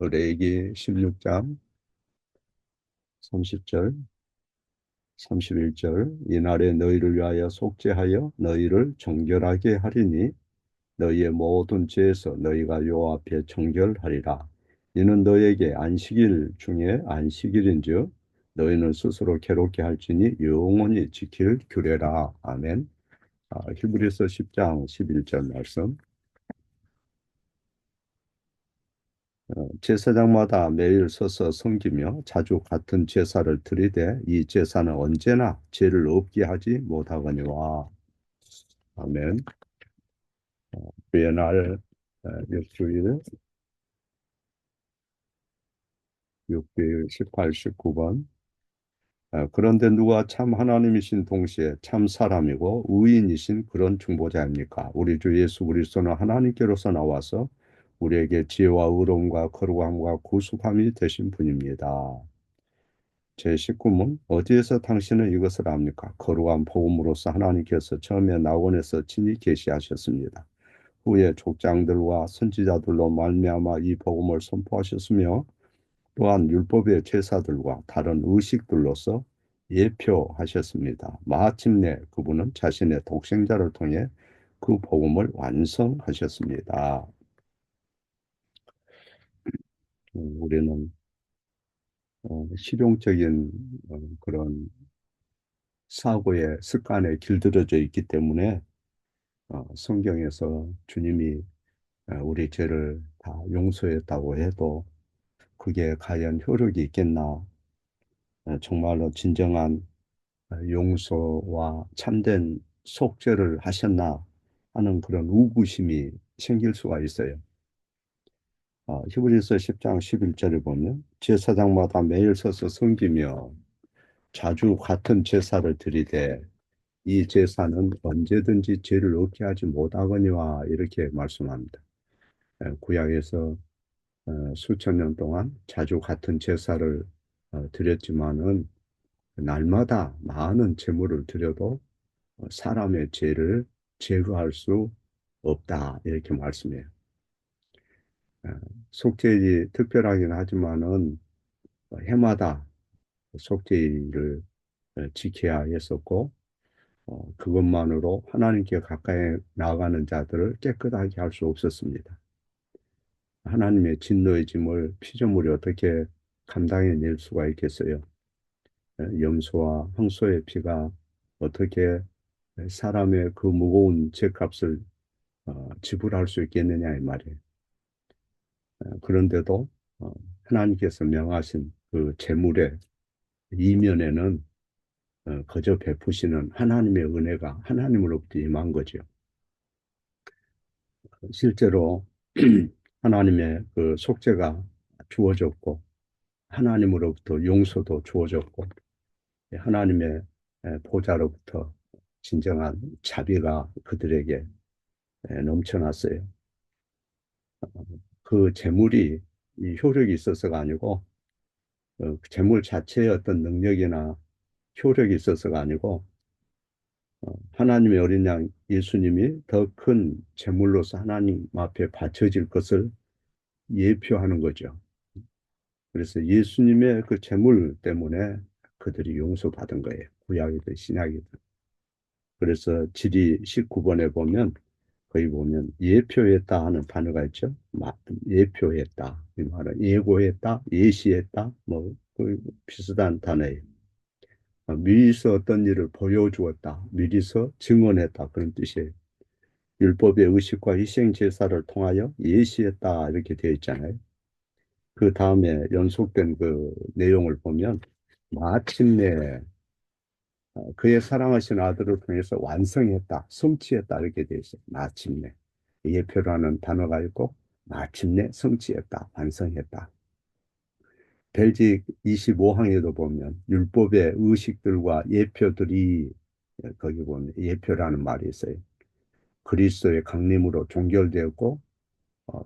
레위기 16장 30절, 31절. 이날에 너희를 위하여 속죄하여 너희를 정결하게 하리니 너희의 모든 죄에서 너희가 여호와 앞에 정결하리라. 이는 너희에게 안식일 중에 안식일인즉 너희는 스스로 괴롭게 할지니 영원히 지킬 규례라. 아멘. 히브리서 10장 11절 말씀. 제사장마다 매일 서서 섬기며 자주 같은 제사를 드리되 이 제사는 언제나 죄를 없게 하지 못하거니와. 아멘. 주의 날, 일주일, 6일, 18, 19번. 그런데 누가 참 하나님이신 동시에 참 사람이고 의인이신 그런 중보자입니까? 우리 주 예수 그리스도는 하나님께로서 나와서 우리에게 지혜와 의로움과 거룩함과 구속함이 되신 분입니다. 제19문 어디에서 당신은 이것을 압니까? 거룩한 복음으로서 하나님께서 처음에 낙원에서 친히 계시하셨습니다. 후에 족장들과 선지자들로 말미암아 이 복음을 선포하셨으며 또한 율법의 제사들과 다른 의식들로서 예표하셨습니다. 마침내 그분은 자신의 독생자를 통해 그 복음을 완성하셨습니다. 우리는 실용적인 그런 사고의 습관에 길들여져 있기 때문에 성경에서 주님이 우리 죄를 다 용서했다고 해도 그게 과연 효력이 있겠나? 정말로 진정한 용서와 참된 속죄를 하셨나 하는 그런 의구심이 생길 수가 있어요. 히브리서 10장 11절을 보면 제사장마다 매일 서서 섬기며 자주 같은 제사를 드리되 이 제사는 언제든지 죄를 얻게 하지 못하거니와 이렇게 말씀합니다. 구약에서 수천 년 동안 자주 같은 제사를 드렸지만은 날마다 많은 제물을 드려도 사람의 죄를 제거할 수 없다 이렇게 말씀해요. 속죄일이 특별하긴 하지만은 해마다 속죄일을 지켜야 했었고 그것만으로 하나님께 가까이 나아가는 자들을 깨끗하게 할 수 없었습니다. 하나님의 진노의 짐을 피조물이 어떻게 감당해낼 수가 있겠어요? 염소와 황소의 피가 어떻게 사람의 그 무거운 죄값을 지불할 수 있겠느냐 이 말이에요. 그런데도 하나님께서 명하신 그 제물의 이면에는 거저 베푸시는 하나님의 은혜가 하나님으로부터 임한 거죠. 실제로 하나님의 그 속죄가 주어졌고 하나님으로부터 용서도 주어졌고 하나님의 보좌로부터 진정한 자비가 그들에게 넘쳐났어요. 그 재물이 이 효력이 있어서가 아니고 그 재물 자체의 어떤 능력이나 효력이 있어서가 아니고 하나님의 어린 양 예수님이 더 큰 재물로서 하나님 앞에 바쳐질 것을 예표하는 거죠. 그래서 예수님의 그 재물 때문에 그들이 용서받은 거예요. 구약이든 신약이든. 그래서 지리 19번에 보면 거기 보면 예표했다 하는 단어가 있죠. 예표했다. 이 말은 예고했다, 예시했다, 그 비슷한 단어예요. 미리서 어떤 일을 보여주었다, 미리서 증언했다 그런 뜻이에요. 율법의 의식과 희생 제사를 통하여 예시했다 이렇게 되어 있잖아요. 그 다음에 연속된 그 내용을 보면 마침내 그의 사랑하신 아들을 통해서 완성했다, 성취했다 이렇게 되어 있어요. 마침내. 예표라는 단어가 있고 마침내 성취했다, 완성했다. 벨직 25항에도 보면 율법의 의식들과 예표들이 거기 보면 예표라는 말이 있어요. 그리스도의 강림으로 종결되었고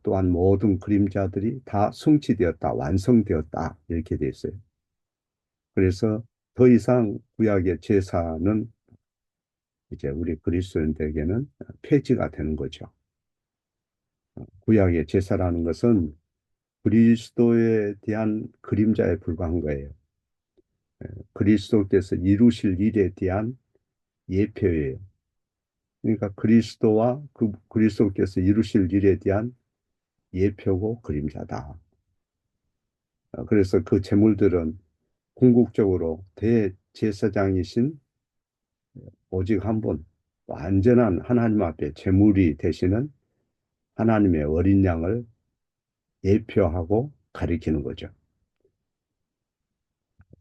또한 모든 그림자들이 다 성취되었다, 완성되었다 이렇게 되어 있어요. 그래서 더 이상 구약의 제사는 이제 우리 그리스도인들에게는 폐지가 되는 거죠. 구약의 제사라는 것은 그리스도에 대한 그림자에 불과한 거예요. 그리스도께서 이루실 일에 대한 예표예요. 그러니까 그리스도와 그 그리스도께서 이루실 일에 대한 예표고 그림자다. 그래서 그 제물들은 궁극적으로 대제사장이신 오직 한 분, 완전한 하나님 앞에 제물이 되시는 하나님의 어린 양을 예표하고 가리키는 거죠.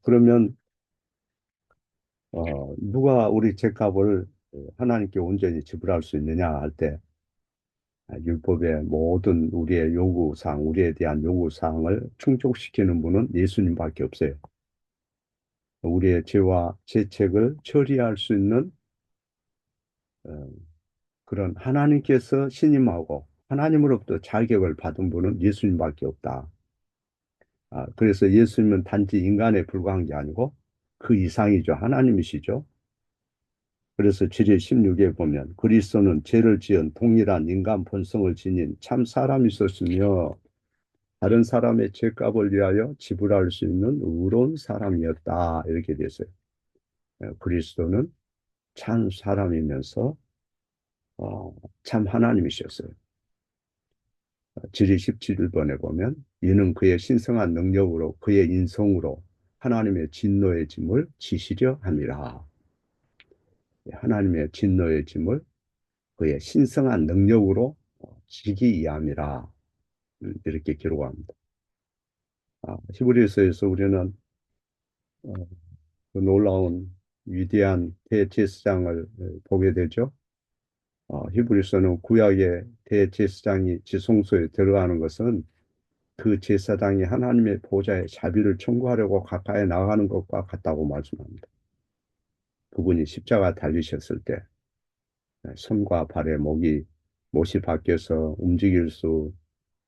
그러면 누가 우리 죄값을 하나님께 온전히 지불할 수 있느냐 할 때 율법의 모든 우리의 요구사항, 우리에 대한 요구사항을 충족시키는 분은 예수님밖에 없어요. 우리의 죄와 죄책을 처리할 수 있는 어, 그런 하나님께서 신임하고 하나님으로부터 자격을 받은 분은 예수님밖에 없다. 그래서 예수님은 단지 인간에 불과한 게 아니고 그 이상이죠. 하나님이시죠. 그래서 지리 16에 보면 그리스도는 죄를 지은 동일한 인간 본성을 지닌 참 사람이었으며 다른 사람의 죄값을 위하여 지불할 수 있는 의로운 사람이었다. 이렇게 되어 있어요. 그리스도는 참 사람이면서 참 하나님이셨어요. 지리 17번에 보면 이는 그의 신성한 능력으로 그의 인성으로 하나님의 진노의 짐을 지시려 함이라. 하나님의 진노의 짐을 그의 신성한 능력으로 지기 위함이라. 이렇게 기록합니다. 히브리서에서 우리는 어, 그 놀라운 위대한 대제사장을 보게 되죠. 히브리서는 구약의 대제사장이 지성소에 들어가는 것은 그 제사장이 하나님의 보좌에 자비를 청구하려고 가까이 나가는 것과 같다고 말씀합니다. 그분이 십자가 달리셨을 때 손과 발에 못이 바뀌어서 움직일 수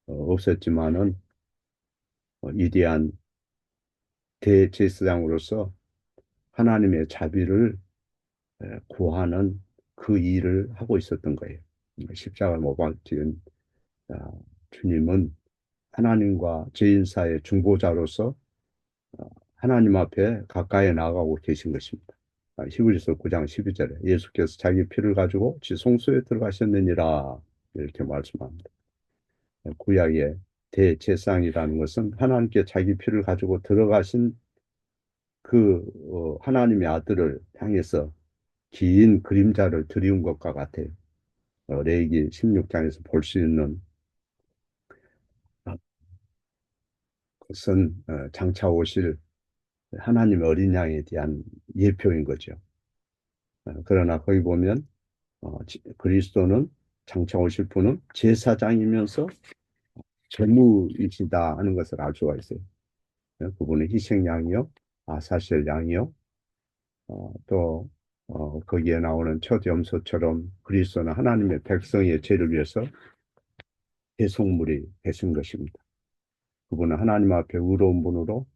없었지만은 위대한 대제사장으로서 하나님의 자비를 구하는 그 일을 하고 있었던 거예요. 십자가를 못 박힌 주님은 하나님과 죄인 사이의 중보자로서 하나님 앞에 가까이 나가고 계신 것입니다. 히브리서 9장 12절에 예수께서 자기 피를 가지고 지성소에 들어가셨느니라 이렇게 말씀합니다. 구약의 대제사장이라는 것은 하나님께 자기 피를 가지고 들어가신 그 하나님의 아들을 향해서 긴 그림자를 드리운 것과 같아요. 레위기 16장에서 볼 수 있는 것은 장차 오실 하나님의 어린 양에 대한 예표인 거죠. 그러나 거기 보면 그리스도는 장차 오실 분은 제사장이면서 제물이시다 하는 것을 알 수가 있어요. 그분은 희생양이요, 아사셀 양이요, 또 거기에 나오는 첫 염소처럼 그리스도는 하나님의 백성의 죄를 위해서 대속물이 되신 것입니다. 그분은 하나님 앞에 의로운 분으로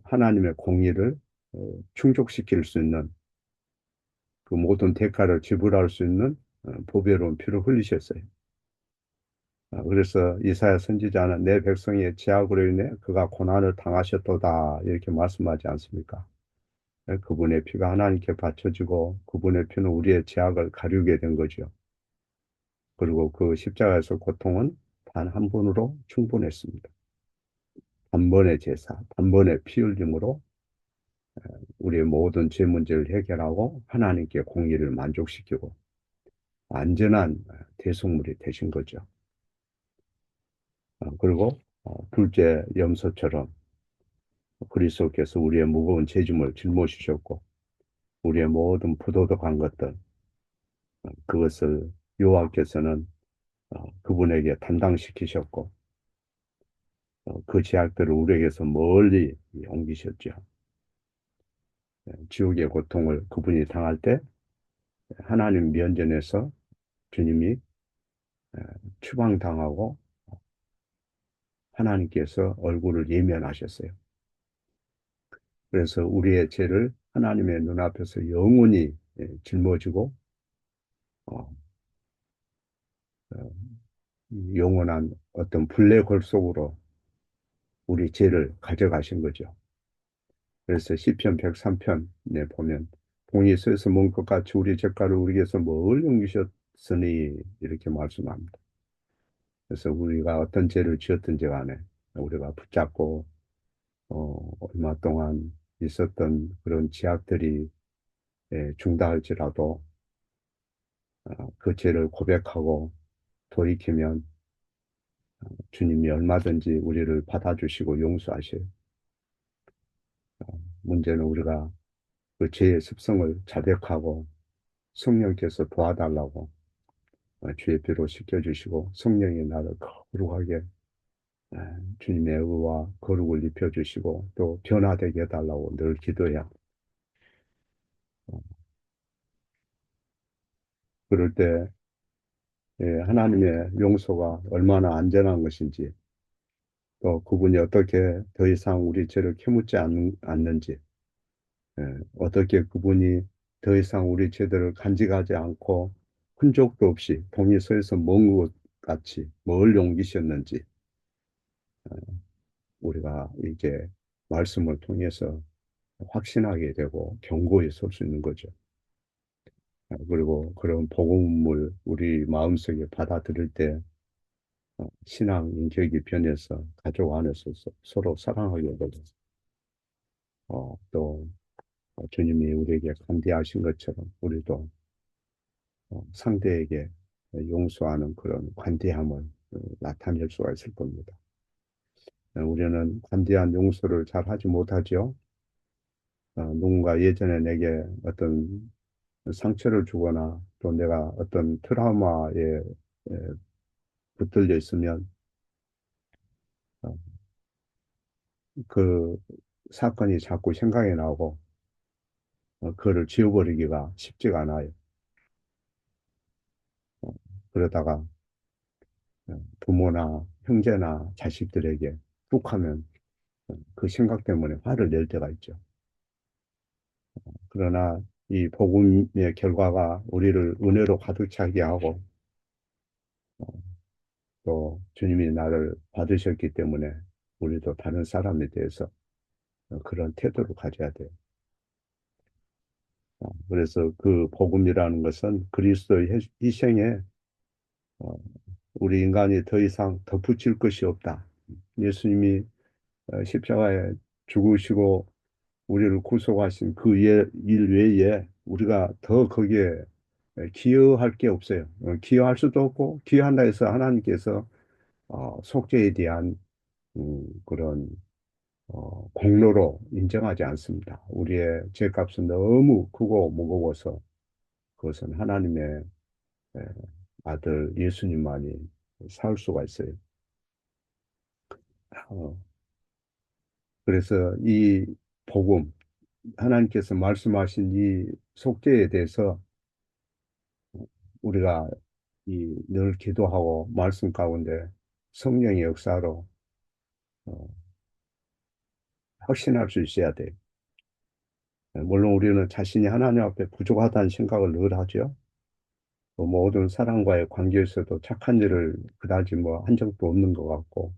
하나님의 공의를 충족시킬 수 있는 그 모든 대가를 지불할 수 있는 보배로운 피를 흘리셨어요. 그래서 이사야 선지자는 내 백성의 죄악으로 인해 그가 고난을 당하셨도다 이렇게 말씀하지 않습니까? 그분의 피가 하나님께 바쳐지고 그분의 피는 우리의 죄악을 가리우게 된 거죠. 그리고 그 십자가에서 고통은 단 한 번으로 충분했습니다. 단번의 제사, 단번의 피 흘림으로 우리의 모든 죄 문제를 해결하고 하나님께 공의를 만족시키고 완전한 대속물이 되신 거죠. 그리고 둘째 염소처럼 그리스도께서 우리의 무거운 죄짐을 짊어지셨고 우리의 모든 부도덕한 것들 그것을 여호와께서는 그분에게 담당시키셨고 그 죄악들을 우리에게서 멀리 옮기셨죠. 지옥의 고통을 그분이 당할 때 하나님 면전에서 주님이 추방당하고 하나님께서 얼굴을 예면하셨어요. 그래서 우리의 죄를 하나님의 눈앞에서 영원히 짊어지고 어, 어, 영원한 어떤 블랙홀 속으로 우리 죄를 가져가신 거죠. 그래서 시편 103편에 보면 동이 서서 먼 것 같이 우리 죄가를 우리에게서 멀리 옮기셨으니 이렇게 말씀합니다. 그래서 우리가 어떤 죄를 지었든지 간에 우리가 붙잡고 얼마 동안 있었던 그런 죄악들이 중다할지라도 그 죄를 고백하고 돌이키면 주님이 얼마든지 우리를 받아주시고 용서하셔요. 문제는 우리가 그 죄의 습성을 자백하고 성령께서 도와달라고 주의 피로 씻겨주시고 성령이 나를 거룩하게 주님의 의와 거룩을 입혀주시고 또 변화되게 해달라고 늘 기도해야 그럴 때 하나님의 용서가 얼마나 안전한 것인지 또 그분이 어떻게 더 이상 우리 죄를 캐묻지 않는지 어떻게 그분이 더 이상 우리 죄들을 간직하지 않고 흔적도 없이 동이 서에서 먼 것 같이 멀리 옮기셨는지 우리가 이게 말씀을 통해서 확신하게 되고 견고히 설 수 있는 거죠. 그리고 그런 복음을 우리 마음속에 받아들일 때 신앙 인격이 변해서 가족 안에서 서로 사랑하게 되고 또 주님이 우리에게 관대하신 것처럼 우리도 상대에게 용서하는 그런 관대함을 나타낼 수가 있을 겁니다. 우리는 관대한 용서를 잘 하지 못하죠. 누군가 예전에 내게 어떤 상처를 주거나 또 내가 어떤 트라우마에 붙들려 있으면 어, 그 사건이 자꾸 생각이 나고 그거를 지워버리기가 쉽지가 않아요. 어, 그러다가 부모나 형제나 자식들에게 툭 하면 그 생각 때문에 화를 낼 때가 있죠. 그러나 이 복음의 결과가 우리를 은혜로 가득 차게 하고 또 주님이 나를 받으셨기 때문에 우리도 다른 사람에 대해서 그런 태도를 가져야 돼요. 그래서 그 복음이라는 것은 그리스도의 희생에 어, 우리 인간이 더 이상 덧붙일 것이 없다. 예수님이 십자가에 죽으시고 우리를 구속하신 그 일 외에 우리가 더 거기에 기여할 게 없어요. 기여할 수도 없고 기여한다 해서 하나님께서 속죄에 대한 그런 공로로 인정하지 않습니다. 우리의 죄값은 너무 크고 무거워서 그것은 하나님의 에, 아들 예수님만이 살 수가 있어요. 어, 그래서 이 복음, 하나님께서 말씀하신 이 속죄에 대해서 우리가 늘 기도하고 말씀 가운데 성령의 역사로 어, 확신할 수 있어야 돼요. 물론 우리는 자신이 하나님 앞에 부족하다는 생각을 늘 하죠. 모든 사람과의 관계에서도 착한 일을 그다지 뭐 한 적도 없는 것 같고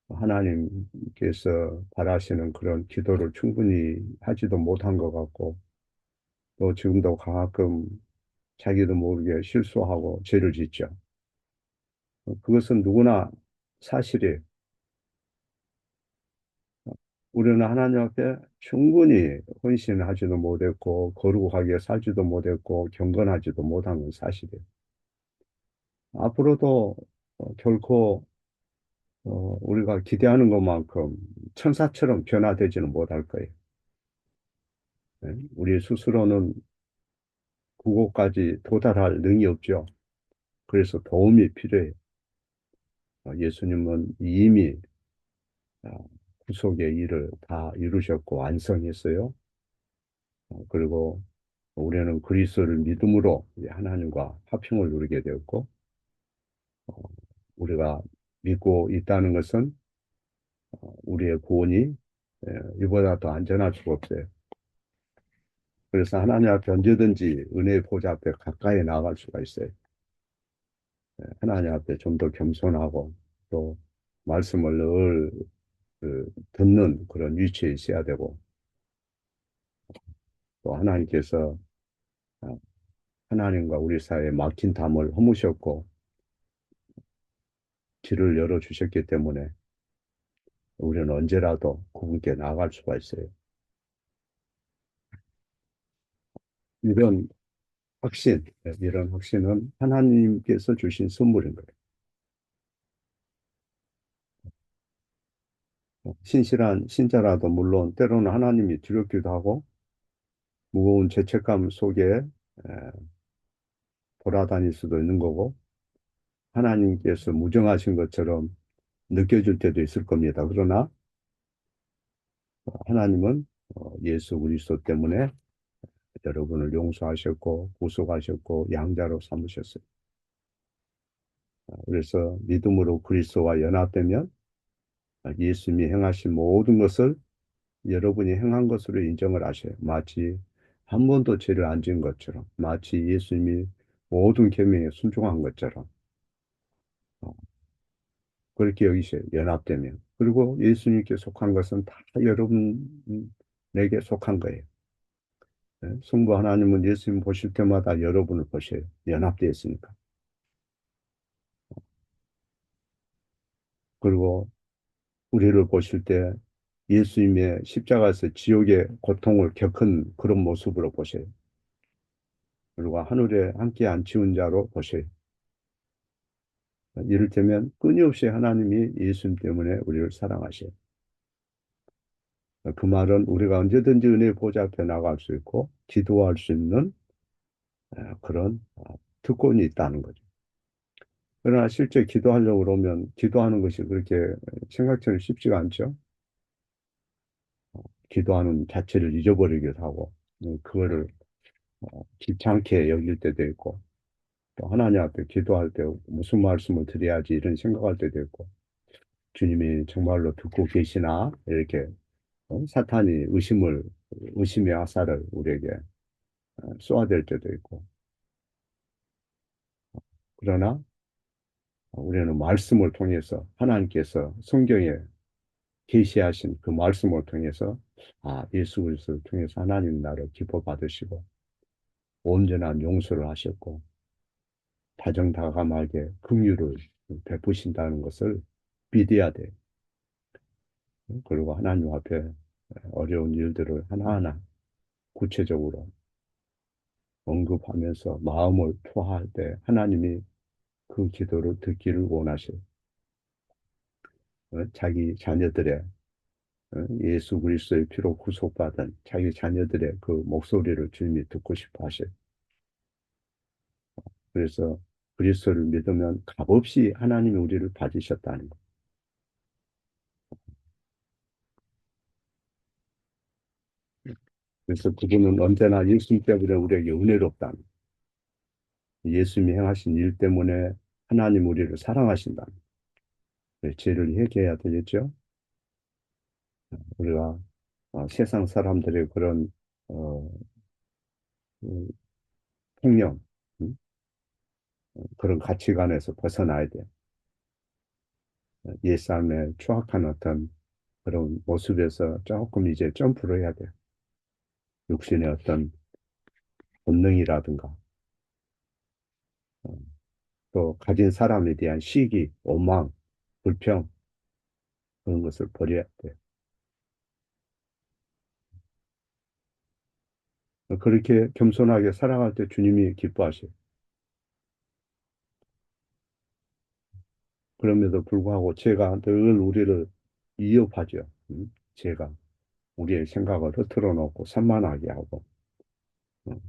하나님께서 바라시는 그런 기도를 충분히 하지도 못한 것 같고 또 지금도 가끔 자기도 모르게 실수하고 죄를 짓죠. 그것은 누구나 사실이에요. 우리는 하나님 앞에 충분히 헌신하지도 못했고 거룩하게 살지도 못했고 경건하지도 못한 건 사실이에요. 앞으로도 결코 우리가 기대하는 것만큼 천사처럼 변화되지는 못할 거예요. 네? 우리 스스로는 그곳까지 도달할 능이 없죠. 그래서 도움이 필요해요. 예수님은 이미 어, 구속의 일을 다 이루셨고 완성했어요. 그리고 우리는 그리스도를 믿음으로 이제 하나님과 화평을 누리게 되었고, 어, 우리가 믿고 있다는 것은 우리의 구원이 이보다 더 안전할 수가 없어요. 그래서 하나님 앞에 언제든지 은혜의 보좌 앞에 가까이 나아갈 수가 있어요. 하나님 앞에 좀 더 겸손하고 또 말씀을 늘 듣는 그런 위치에 있어야 되고 또 하나님께서 어, 하나님과 우리 사이에 막힌 담을 허무셨고 길을 열어주셨기 때문에 우리는 언제라도 그분께 나아갈 수가 있어요. 이런 이런 확신은 하나님께서 주신 선물인 거예요. 신실한 신자라도 물론 때로는 하나님이 두렵기도 하고 무거운 죄책감 속에 돌아다닐 수도 있는 거고 하나님께서 무정하신 것처럼 느껴질 때도 있을 겁니다. 그러나 하나님은 예수 그리스도 때문에 여러분을 용서하셨고 구속하셨고 양자로 삼으셨어요. 그래서 믿음으로 그리스도와 연합되면 예수님이 행하신 모든 것을 여러분이 행한 것으로 인정을 하셔요. 마치 한 번도 죄를 안 지은 것처럼, 마치 예수님이 모든 계명에 순종한 것처럼 그렇게 여기셔요. 연합되면. 그리고 예수님께 속한 것은 다 여러분에게 속한 거예요. 성부 하나님은 예수님 보실 때마다 여러분을 보셔요. 연합되어 있으니까. 그리고 우리를 보실 때 예수님의 십자가에서 지옥의 고통을 겪은 그런 모습으로 보셔요. 그리고 하늘에 함께 앉히운 자로 보셔요. 이를테면 끊임없이 하나님이 예수님 때문에 우리를 사랑하셔요. 그 말은 우리가 언제든지 은혜의 보좌 앞에 나갈 수 있고 기도할 수 있는 그런 특권이 있다는 거죠. 그러나 실제 기도하려고 그러면 기도하는 것이 그렇게 생각처럼 쉽지가 않죠. 기도하는 자체를 잊어버리기도 하고 그거를 귀찮게 여길 때도 있고 또 하나님 앞에 기도할 때 무슨 말씀을 드려야지 이런 생각할 때도 있고 주님이 정말로 듣고 계시나 이렇게 사탄이 의심의 화살을 우리에게 쏘아댈 때도 있고 그러나 우리는 말씀을 통해서 하나님께서 성경에 계시하신 그 말씀을 통해서 예수 그리스도를 통해서 하나님 나를 기뻐 받으시고 온전한 용서를 하셨고 다정다감하게 긍휼을 베푸신다는 것을 믿어야 돼. 그리고 하나님 앞에 어려운 일들을 하나하나 구체적으로 언급하면서 마음을 토할 때 하나님이 그 기도를 듣기를 원하셔요. 자기 자녀들의 예수 그리스도의 피로 구속받은 자기 자녀들의 그 목소리를 주님이 듣고 싶어 하셔요. 그래서 그리스도를 믿으면 값없이 하나님이 우리를 받으셨다는 거. 그래서 그분은 언제나 예수님 때문에 우리에게 은혜롭다는 거. 예수님이 행하신 일 때문에 하나님 우리를 사랑하신다는 거. 죄를 회개해야 되겠죠. 우리가 세상 사람들의 그런 어, 음, 통념, 음, 그런 가치관에서 벗어나야 돼. 옛삶의 추악한 어떤 그런 모습에서 조금 이제 점프를 해야 돼. 육신의 어떤 본능이라든가, 어, 또 가진 사람에 대한 시기, 오망, 불평, 그런 것을 버려야 돼. 그렇게 겸손하게 살아갈 때 주님이 기뻐하셔요. 그럼에도 불구하고 죄가 늘 우리를 위협하죠. 죄가 우리의 생각을 흐트러 놓고 산만하게 하고,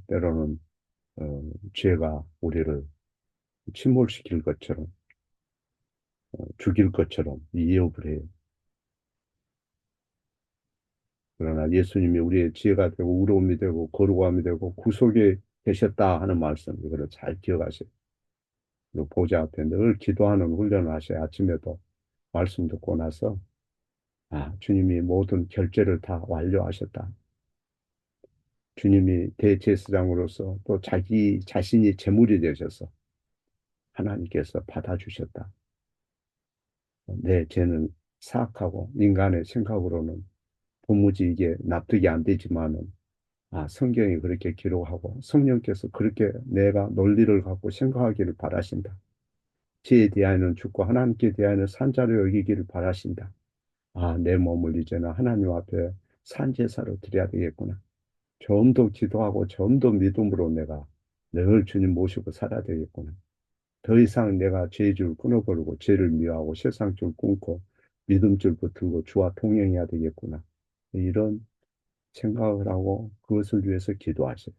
때로는 죄가 우리를 침몰시킬 것처럼, 죽일 것처럼 위협을 해요. 그러나 예수님이 우리의 지혜가 되고 의로움이 되고 거룩함이 되고 구속이 되셨다 하는 말씀 이거를 잘 기억하세요. 그리고 보좌 앞에 늘 기도하는 훈련을 하셔야 아침에도 말씀 듣고 나서 주님이 모든 결제를 다 완료하셨다. 주님이 대제사장으로서 또 자기 자신이 제물이 되셔서 하나님께서 받아주셨다. 내 죄는 사악하고 인간의 생각으로는 도무지 이게 납득이 안 되지만은 성경이 그렇게 기록하고 성령께서 그렇게 내가 논리를 갖고 생각하기를 바라신다. 죄에 대하여는 죽고 하나님께 대하여는 산자로 여기기를 바라신다. 내 몸을 이제는 하나님 앞에 산제사로 드려야 되겠구나. 좀 더 기도하고 좀 더 믿음으로 내가 늘 주님 모시고 살아야 되겠구나. 더 이상 내가 죄줄 끊어버리고 죄를 미워하고 세상 줄 끊고 믿음 줄 붙들고 주와 동행해야 되겠구나. 이런 생각을 하고 그것을 위해서 기도하세요.